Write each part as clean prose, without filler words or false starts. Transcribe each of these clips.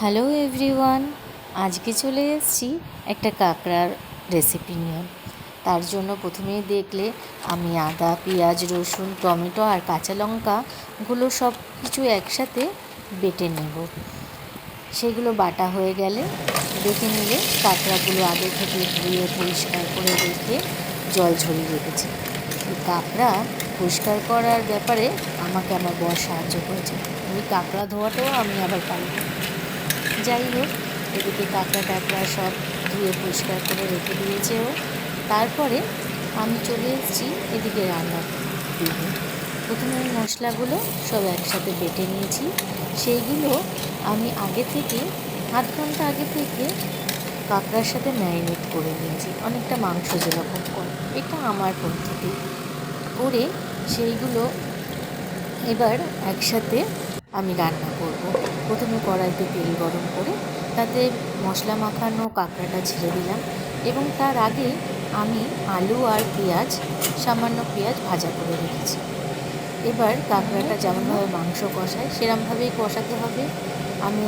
Hello everyone, আজকে চলে এসেছি একটা কাঁকড়ার রেসিপি নিয়ে। তার জন্য প্রথমেই দেখলে আমি আদা, পেঁয়াজ, রসুন, টমেটো আর কাঁচা লঙ্কাগুলো সব কিছু একসাথে বেটে নেব। সেগুলো বাটা হয়ে গেলে দেখে নিলে কাঁকড়াগুলো আগে থেকে ধুয়ে পরিষ্কার করে রেখে জল ঝরিয়ে রেখেছি। এই কাঁকড়া পরিষ্কার করার ব্যাপারে আমাকে আমার বর সাহায্য করেছে। ওই কাঁকড়া ধোয়াটাও আমি আবার পারি। যাই হোক, এদিকে কাঁকড়া সব ধুয়ে পরিষ্কার করে রেখে দিয়েছে ও। তারপরে আমি চলে এসেছি এদিকে রান্না দিতে। প্রথমে আমি মশলাগুলো সব একসাথে বেটে নিয়েছি। সেইগুলো আমি আগে থেকে আধ ঘন্টা আগে থেকে কাঁকড়ার সাথে ম্যারিনেট করে নিয়েছি, অনেকটা মাংস যেরকম করে। এটা আমার পদ্ধতি করে সেইগুলো এবার একসাথে আমি রান্না করব। প্রথমে কড়াইতে তেল গরম করে তাতে মশলা মাখানো কাঁকড়াটা ছেড়ে দিলাম এবং তার আগে আমি আলু আর পেঁয়াজ, সামান্য পেঁয়াজ ভাজা করে রেখেছি। এবার কাঁকড়াটা যেমনভাবে মাংস কষায় সেরমভাবেই কষাতে হবে। আমি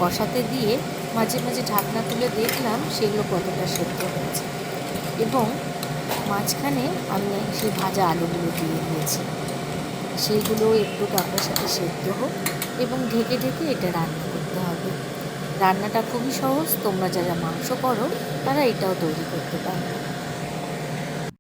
কষাতে দিয়ে মাঝে মাঝে ঢাকনা তুলে দেখলাম সেগুলো কতটা সেদ্ধ হয়েছে এবং মাঝখানে আমি সেই ভাজা আলুগুলো দিয়ে দিয়েছি। সেইগুলো একটু কাঁকড়ার সাথে সেদ্ধ হোক এবং ঢেকে ঢেকে এটা রান্না করতে হবে। রান্নাটা খুবই সহজ, তোমরা যারা মাংস করো তারা এটাও তৈরি করতে পারো।